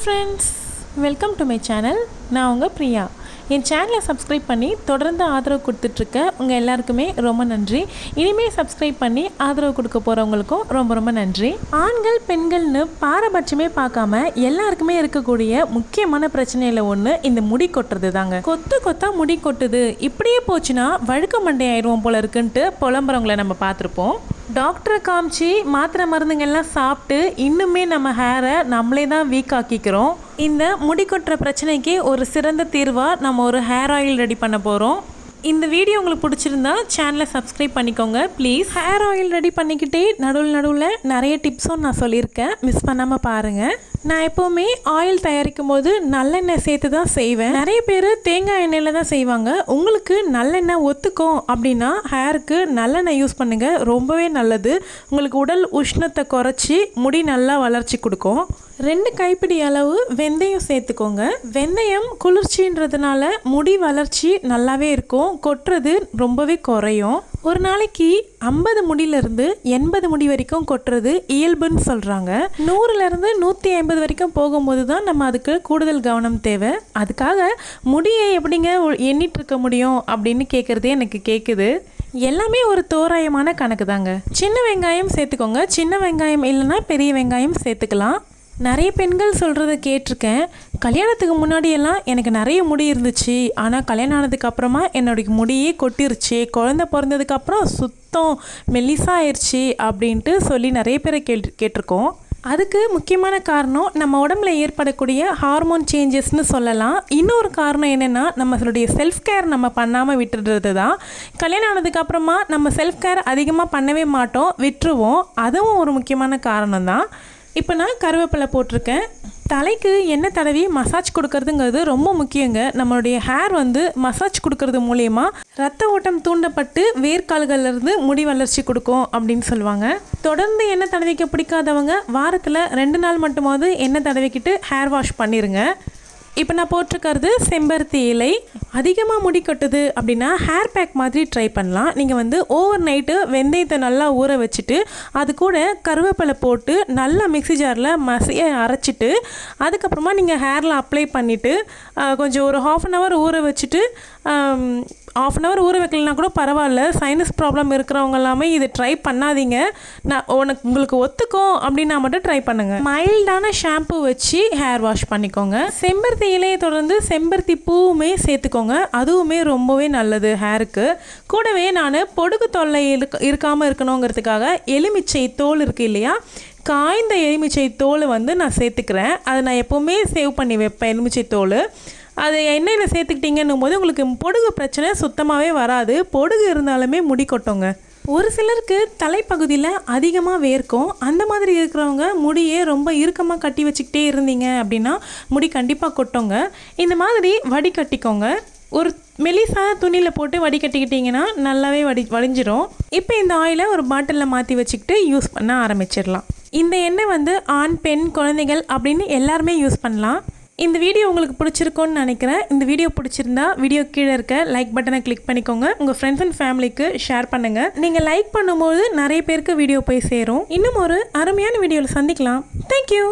Friends, welcome to my channel. நான் உங்கள் பிரியா. என் சேனலை சப்ஸ்கிரைப் பண்ணி தொடர்ந்து ஆதரவு கொடுத்துட்ருக்க உங்கள் எல்லாருக்குமே ரொம்ப நன்றி. இனிமேல் சப்ஸ்கிரைப் பண்ணி ஆதரவு கொடுக்க போகிறவங்களுக்கும் ரொம்ப ரொம்ப நன்றி. ஆண்கள் பெண்கள்னு பாரபட்சமே பார்க்காம எல்லாருக்குமே இருக்கக்கூடிய முக்கியமான பிரச்சனையில் ஒன்று இந்த முடி கொட்டுறது தாங்க. கொத்தா முடி கொட்டுது, இப்படியே போச்சுன்னா வழுக்க மண்டை ஆயிடுவோம் போல இருக்குன்ட்டு புலம்புறவங்களை நம்ம பார்த்துருப்போம். டாக்டரை காமிச்சு மாத்திரை மருந்துங்கள்லாம் சாப்பிட்டு இன்னுமே நம்ம ஹேரை நம்மளே தான் வீக் ஆக்கிக்கிறோம். இந்த முடி கொட்டுற பிரச்சனைக்கு ஒரு சிறந்த தீர்வாக நம்ம ஒரு ஹேர் ஆயில் ரெடி பண்ண போகிறோம். இந்த வீடியோ உங்களுக்கு பிடிச்சிருந்தா சேனலை சப்ஸ்கிரைப் பண்ணிக்கோங்க ப்ளீஸ். ஹேர் ஆயில் ரெடி பண்ணிக்கிட்டே நடுவில் நிறைய டிப்ஸும் நான் சொல்லியிருக்கேன், மிஸ் பண்ணாமல் பாருங்கள். நான் எப்போவுமே ஆயில் தயாரிக்கும் போது நல்லெண்ணெய் சேர்த்து தான் செய்வேன். நிறைய பேர் தேங்காய் எண்ணெயில் தான் செய்வாங்க. உங்களுக்கு நல்லெண்ணெய் ஒத்துக்கும் அப்படின்னா ஹேருக்கு நல்லெண்ணெய் யூஸ் பண்ணுங்கள், ரொம்பவே நல்லது. உங்களுக்கு உடல் உஷ்ணத்தை குறைச்சி முடி நல்லா வளர்ச்சி கொடுக்கும். 2 கைப்பிடி அளவு வெந்தயம் சேர்த்துக்கோங்க. வெந்தயம் குளிர்ச்சின்றதுனால முடி வளர்ச்சி நல்லாவே இருக்கும், கொட்டுறது ரொம்பவே குறையும். ஒரு நாளைக்கு 50 முடியிலேருந்து 80 முடி வரைக்கும் கொட்டுறது இயல்புன்னு சொல்கிறாங்க. 100லேருந்து 150 வரைக்கும் போகும்போது தான் நம்ம அதுக்கு கூடுதல் கவனம் தேவை. அதுக்காக முடியை எப்படிங்க எண்ணிட்டு இருக்க முடியும் அப்படின்னு கேட்குறதே எனக்கு கேட்குது. எல்லாமே ஒரு தோராயமான கணக்கு தாங்க. சின்ன வெங்காயம் சேர்த்துக்கோங்க. சின்ன வெங்காயம் இல்லைன்னா பெரிய வெங்காயம் சேர்த்துக்கலாம். நிறைய பெண்கள் சொல்கிறத கேட்டிருக்கேன், கல்யாணத்துக்கு முன்னாடியெல்லாம் எனக்கு நிறைய முடி இருந்துச்சு, ஆனால் கல்யாணம் ஆனதுக்கு அப்புறமா என்னோடய முடியே கொட்டிருச்சு, குழந்தை பிறந்ததுக்கப்புறம் சுத்தம் மெல்லிசாக ஆயிடுச்சு அப்படின்ட்டு சொல்லி நிறைய பேரை கேட்டிருக்கோம். அதுக்கு முக்கியமான காரணம் நம்ம உடம்புல ஏற்படக்கூடிய ஹார்மோன் சேஞ்சஸ்ன்னு சொல்லலாம். இன்னொரு காரணம் என்னென்னா நம்மளுடைய செல்ஃப் கேர் நம்ம பண்ணாமல் விட்டுடுறது தான். கல்யாணம் ஆனதுக்கப்புறமா நம்ம செல்ஃப் கேர் அதிகமாக பண்ணவே மாட்டோம், விட்டுருவோம். அதுவும் ஒரு முக்கியமான காரணம் தான். இப்போ நான் கருவேப்பிலை போட்டிருக்கேன். தலைக்கு எண்ணெய் தடவி மசாஜ் கொடுக்கறதுங்கிறது ரொம்ப முக்கியங்க. நம்மளுடைய ஹேர் மசாஜ் கொடுக்கறது மூலயமா ரத்த ஓட்டம் தூண்டப்பட்டு வேர்க்கால்கள்லேருந்து முடி வளர்ச்சி கொடுக்கும் அப்படின்னு சொல்லுவாங்க. தொடர்ந்து எண்ணெய் தடவிக்க பிடிக்காதவங்க வாரத்தில் 2 நாள் மட்டுமாவது எண்ணெய் தடவிக்கிட்டு ஹேர் வாஷ் பண்ணிடுங்க. இப்போ நான் போட்டிருக்கிறது செம்பருத்தி இலை. அதிகமாக முடி கொட்டுது அப்படின்னா ஹேர் பேக் மாதிரி ட்ரை பண்ணலாம். நீங்கள் ஓவர் நைட்டு வெந்தயத்தை நல்லா ஊற வச்சுட்டு அது கூட கருவேப்பிலை போட்டு நல்லா மிக்ஸி ஜாரில் அரைச்சிட்டு அதுக்கப்புறமா நீங்கள் ஹேரில் அப்ளை பண்ணிவிட்டு கொஞ்சம் ஒரு 1/2 hour ஊற வச்சுட்டு 1/2 hour ஊற வைக்கலனா கூட பரவாயில்ல. சைனஸ் ப்ராப்ளம் இருக்கிறவங்க எல்லாமே இதை ட்ரை பண்ணாதீங்க. உங்களுக்கு ஒத்துக்கும் அப்படின்னா மட்டும் ட்ரை பண்ணுங்கள். மைல்டான ஷாம்பு வச்சு ஹேர் வாஷ் பண்ணிக்கோங்க. செம்பருத்தி இலையை தொடர்ந்து செம்பருத்தி பூவுமே சேர்த்துக்கோங்க, அதுவுமே ரொம்பவே நல்லது ஹேருக்கு. கூடவே நான் பொடுகு தொல்லை இருக்காமல் இருக்கணுங்கிறதுக்காக எலுமிச்சை தோல் இருக்குது இல்லையா, காய்ந்த எலுமிச்சை தோல் நான் சேர்த்துக்கிறேன். அதை நான் எப்போவுமே சேவ் பண்ணி வைப்பேன். எலுமிச்சை தோல் அது எண்ணெயில் சேர்த்துக்கிட்டிங்கன்னும் போது உங்களுக்கு பொடுகு பிரச்சனை சுத்தமாகவே வராது. பொடுகு இருந்தாலுமே முடி கொட்டுங்க. ஒரு சிலருக்கு தலைப்பகுதியில் அதிகமாக வேர்க்கும். அந்த மாதிரி இருக்கிறவங்க முடியே ரொம்ப இறுக்கமாக கட்டி வச்சுக்கிட்டே இருந்தீங்க அப்படின்னா முடி கண்டிப்பாக கொட்டுங்க. இந்த மாதிரி வடிகட்டிக்கோங்க. ஒரு மெலிசான துணியில் போட்டு வடிகட்டிக்கிட்டிங்கன்னா நல்லாவே வடிஞ்சிரும். இப்போ இந்த ஆயிலை ஒரு பாட்டிலில் மாற்றி வச்சுக்கிட்டு யூஸ் பண்ண ஆரம்பிச்சிடலாம். இந்த எண்ணெய் ஆண் பெண் குழந்தைகள் அப்படின்னு எல்லாருமே யூஸ் பண்ணலாம். இந்த வீடியோ உங்களுக்கு பிடிச்சிருக்கும்னு நினைக்கிறேன். இந்த வீடியோ பிடிச்சிருந்தா வீடியோ கீழே இருக்க லைக் பட்டனை கிளிக் பண்ணிக்கோங்க. உங்கள் ஃப்ரெண்ட்ஸ் அண்ட் ஃபேமிலிக்கு ஷேர் பண்ணுங்கள். நீங்கள் லைக் பண்ணும்போது நிறைய பேருக்கு வீடியோ போய் சேரும். இன்னும் ஒரு அருமையான வீடியோவில் சந்திக்கலாம். தேங்க்யூ.